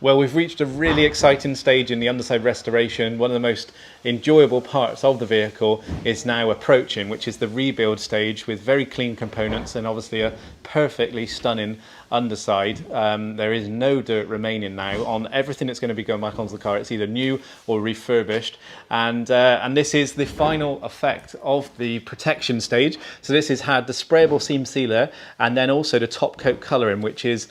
Well, we've reached a really exciting stage in the underside restoration. One of the most enjoyable parts of the vehicle is now approaching, which is the rebuild stage with very clean components and obviously a perfectly stunning underside. There is no dirt remaining now on everything that's going to be going back onto the car. It's either new or refurbished, and this is the final effect of the protection stage. So this has had the sprayable seam sealer and then also the top coat colouring, which is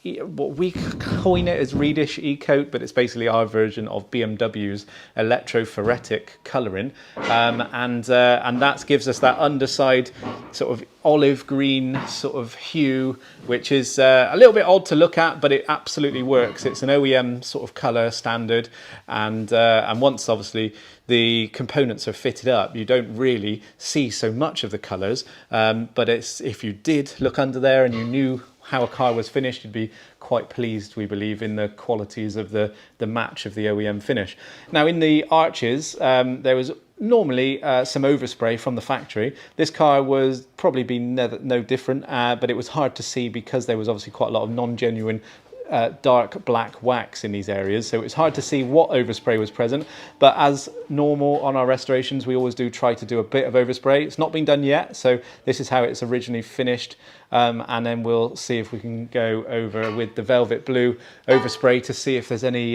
what we coin it as Reedish E-coat, but it's basically our version of BMW's electrophoretic colouring, and that gives us that underside sort of olive green sort of hue, which is a little bit odd to look at, but it absolutely works. It's an OEM sort of colour standard, and once obviously the components are fitted up, you don't really see so much of the colours, but it's, if you did look under there and you knew how a car was finished, you'd be quite pleased, we believe, in the qualities of the match of the OEM finish. Now in the arches, there was normally some overspray from the factory. This car was probably been no different, but it was hard to see because there was obviously quite a lot of non-genuine dark black wax in these areas, so it's hard to see what overspray was present. But as normal on our restorations, we always do try to do a bit of overspray. It's not been done yet, so this is how it's originally finished, and then we'll see if we can go over with the velvet blue overspray to see if there's any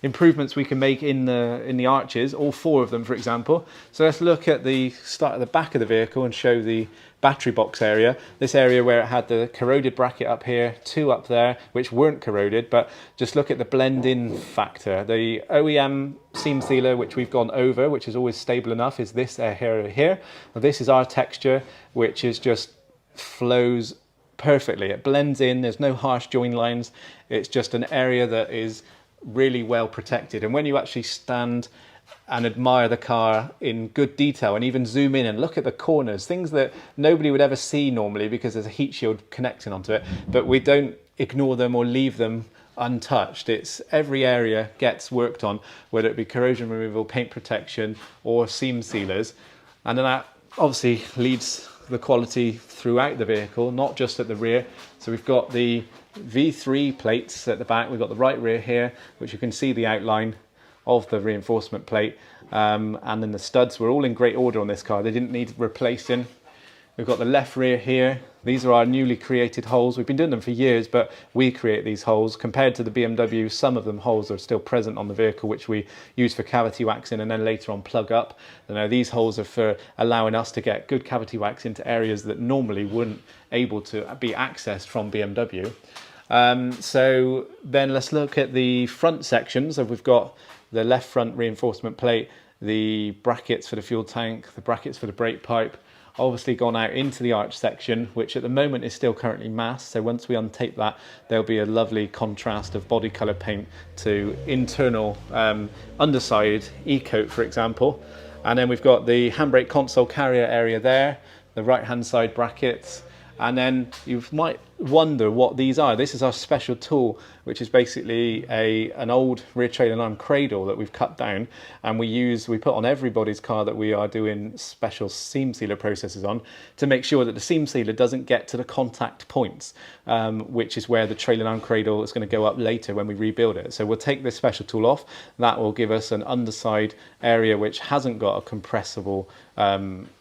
improvements we can make in the arches, all four of them for example. So let's look at the start at the back of the vehicle and show the battery box area, this area where it had the corroded bracket up here, two up there which weren't corroded, but just look at the blend-in factor. The OEM seam sealer, which we've gone over, which is always stable enough, is this area here. Now, this is our texture, which is just flows perfectly. It blends in, there's no harsh join lines, it's just an area that is really well protected. And when you actually stand and admire the car in good detail and even zoom in and look at the corners, things that nobody would ever see normally because there's a heat shield connecting onto it, but we don't ignore them or leave them untouched. It's every area gets worked on, whether it be corrosion removal, paint protection or seam sealers, and then that obviously leads the quality throughout the vehicle, not just at the rear. So we've got the V3 plates at the back, we've got the right rear here, which you can see the outline of the reinforcement plate, and then the studs were all in great order on this car. They didn't need replacing. We've got the left rear here. These are our newly created holes. We've been doing them for years, but we create these holes. Compared to the BMW, some of them holes are still present on the vehicle, which we use for cavity waxing and then later on plug up. Now these holes are for allowing us to get good cavity wax into areas that normally wouldn't able to be accessed from BMW. So then let's look at the front sections. So we've got the left front reinforcement plate, the brackets for the fuel tank, the brackets for the brake pipe, obviously gone out into the arch section, which at the moment is still currently masked. So once we untape that, there'll be a lovely contrast of body colour paint to internal underside E-coat, for example. And then we've got the handbrake console carrier area there, the right hand side brackets, and then you might wonder what these are. This is our special tool, which is basically an old rear trailing arm cradle that we've cut down, and we put on everybody's car that we are doing special seam sealer processes on to make sure that the seam sealer doesn't get to the contact points, which is where the trailing arm cradle is going to go up later when we rebuild it. So we'll take this special tool off. That will give us an underside area which hasn't got a compressible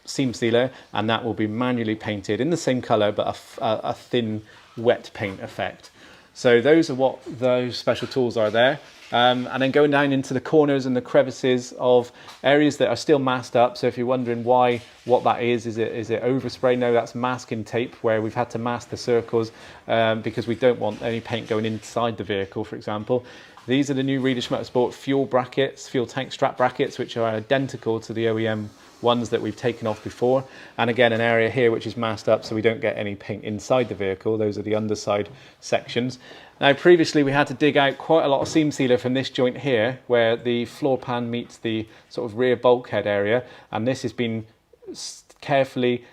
seam sealer, and that will be manually painted in the same colour but a thin wet paint effect. So those are what those special tools are there. And then going down into the corners and the crevices of areas that are still masked up. So if you're wondering what that is it overspray? No, that's masking tape, where we've had to mask the circles because we don't want any paint going inside the vehicle, for example. These are the new Reedish Motorsport fuel tank strap brackets, which are identical to the OEM ones that we've taken off before. And again, an area here which is masked up so we don't get any paint inside the vehicle. Those are the underside sections. Now previously we had to dig out quite a lot of seam sealer from this joint here where the floor pan meets the sort of rear bulkhead area, and this has been carefully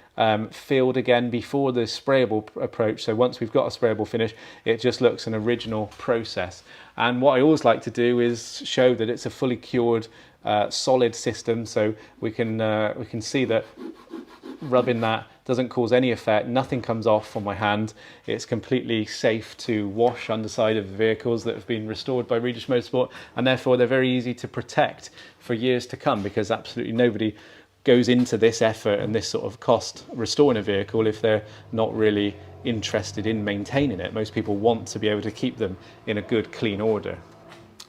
filled again before the sprayable approach. So once we've got a sprayable finish, it just looks an original process. And what I always like to do is show that it's a fully cured solid system, so we can see that rubbing that doesn't cause any effect, nothing comes off on my hand. It's completely safe to wash underside of the vehicles that have been restored by Regis Motorsport, and therefore they're very easy to protect for years to come, because absolutely nobody goes into this effort and this sort of cost restoring a vehicle if they're not really interested in maintaining it. Most people want to be able to keep them in a good, clean order.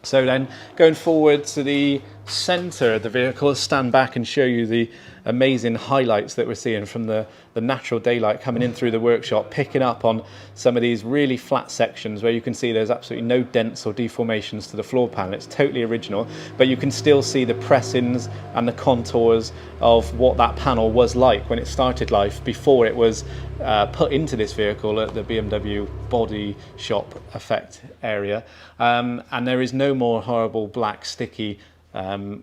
So then going forward to the centre of the vehicle, stand back and show you the amazing highlights that we're seeing from the natural daylight coming in through the workshop, picking up on some of these really flat sections where you can see there's absolutely no dents or deformations to the floor panel. It's totally original, but you can still see the pressings and the contours of what that panel was like when it started life before it was put into this vehicle at the BMW body shop effect area. And there is no more horrible black sticky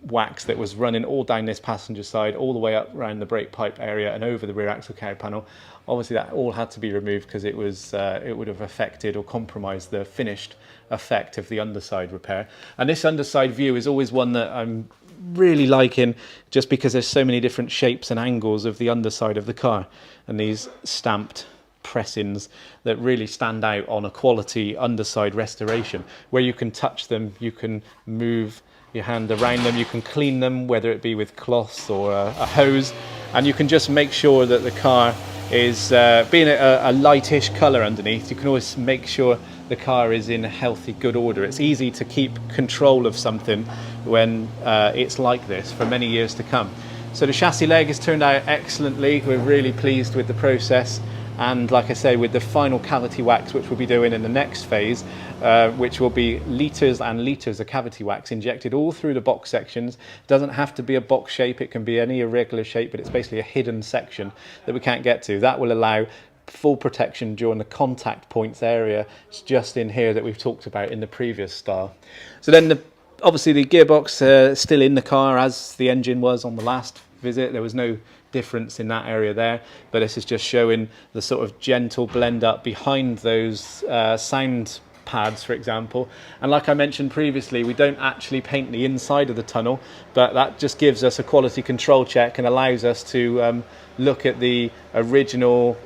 wax that was running all down this passenger side, all the way up around the brake pipe area and over the rear axle carry panel. Obviously that all had to be removed because it would have affected or compromised the finished effect of the underside repair. And this underside view is always one that I'm really liking, just because there's so many different shapes and angles of the underside of the car, and these stamped pressings that really stand out on a quality underside restoration, where you can touch them, you can move your hand around them, you can clean them, whether it be with cloths or a hose, and you can just make sure that the car is being a lightish colour underneath. You can always make sure the car is in a healthy, good order. It's easy to keep control of something when it's like this for many years to come. So the chassis leg has turned out excellently. We're really pleased with the process. And like I say, with the final cavity wax, which we'll be doing in the next phase, which will be litres and litres of cavity wax injected all through the box sections. It doesn't have to be a box shape, it can be any irregular shape, but it's basically a hidden section that we can't get to. That will allow full protection during the contact points area. It's just in here that we've talked about in the previous style. So then obviously the gearbox still in the car as the engine was on the last visit. There was no difference in that area there, but this is just showing the sort of gentle blend up behind those sound pads, for example. And like I mentioned previously, we don't actually paint the inside of the tunnel, but that just gives us a quality control check and allows us to look at the original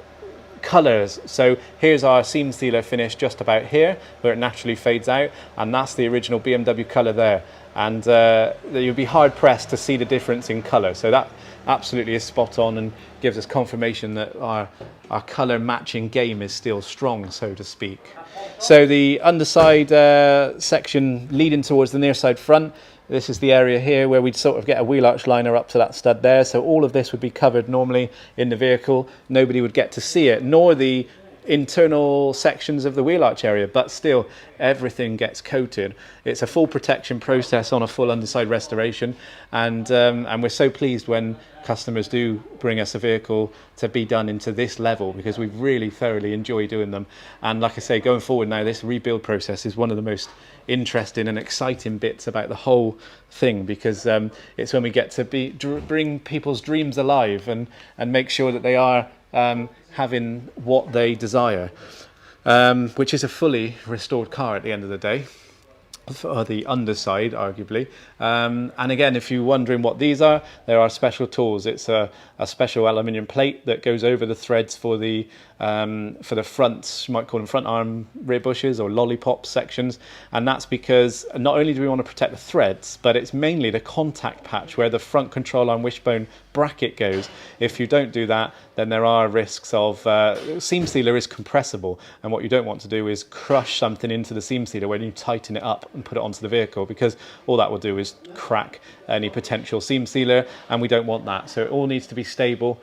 colours. So here's our seam sealer finish just about here, where it naturally fades out, and that's the original BMW colour there. And you'll be hard pressed to see the difference in colour. So that absolutely is spot on and gives us confirmation that our colour matching game is still strong, so to speak. So the underside section leading towards the near side front, this is the area here where we'd sort of get a wheel arch liner up to that stud there. So all of this would be covered normally in the vehicle. Nobody would get to see it, nor the internal sections of the wheel arch area, but still everything gets coated. It's a full protection process on a full underside restoration, and we're so pleased when customers do bring us a vehicle to be done into this level, because we really thoroughly enjoy doing them. And like I say, going forward now, this rebuild process is one of the most interesting and exciting bits about the whole thing, because it's when we get to bring people's dreams alive and make sure that they are having what they desire, which is a fully restored car at the end of the day, for the underside arguably. And again, if you're wondering what these are, there are special tools. It's a special aluminium plate that goes over the threads for the front, you might call them front arm rear bushes or lollipop sections, and that's because not only do we want to protect the threads, but it's mainly the contact patch where the front control arm wishbone bracket goes. If you don't do that, then there are risks of seam sealer is compressible, and what you don't want to do is crush something into the seam sealer when you tighten it up and put it onto the vehicle, because all that will do is crack any potential seam sealer, and we don't want that. So it all needs to be stable.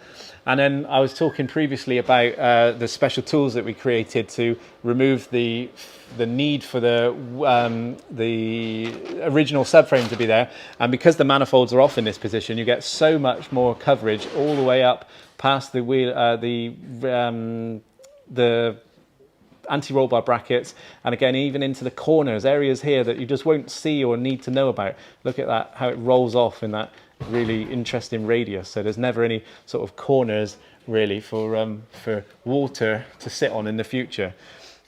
And then I was talking previously about the special tools that we created to remove the need for the original subframe to be there. And because the manifolds are off in this position, you get so much more coverage all the way up past the wheel, the anti-roll bar brackets, and again even into the corners, areas here that you just won't see or need to know about. Look at that, how it rolls off in that really interesting radius. So there's never any sort of corners really for water to sit on in the future.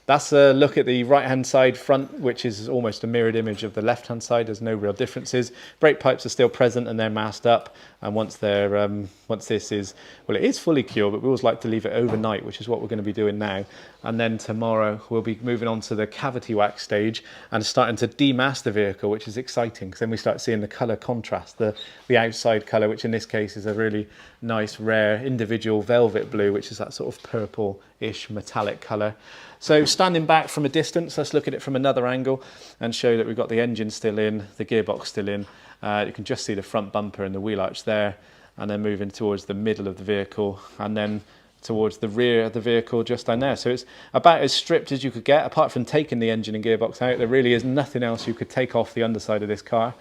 That's a look at the right hand side front, which is almost a mirrored image of the left hand side. There's no real differences. Brake pipes are still present and they're masked up, and once they're once this is, well, it is fully cured, but we always like to leave it overnight, which is what we're going to be doing now. And then tomorrow we'll be moving on to the cavity wax stage and starting to demask the vehicle, which is exciting because then we start seeing the colour contrast, the outside colour, which in this case is a really nice rare individual velvet blue, which is that sort of purple-ish metallic colour. So standing back from a distance, let's look at it from another angle and show that we've got the engine still in, the gearbox still in. You can just see the front bumper and the wheel arch there, and then moving towards the middle of the vehicle and then towards the rear of the vehicle just down there. So it's about as stripped as you could get. Apart from taking the engine and gearbox out, there really is nothing else you could take off the underside of this car.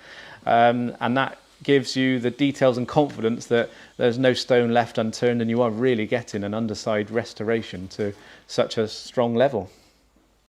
And that gives you the details and confidence that there's no stone left unturned, and you are really getting an underside restoration to such a strong level.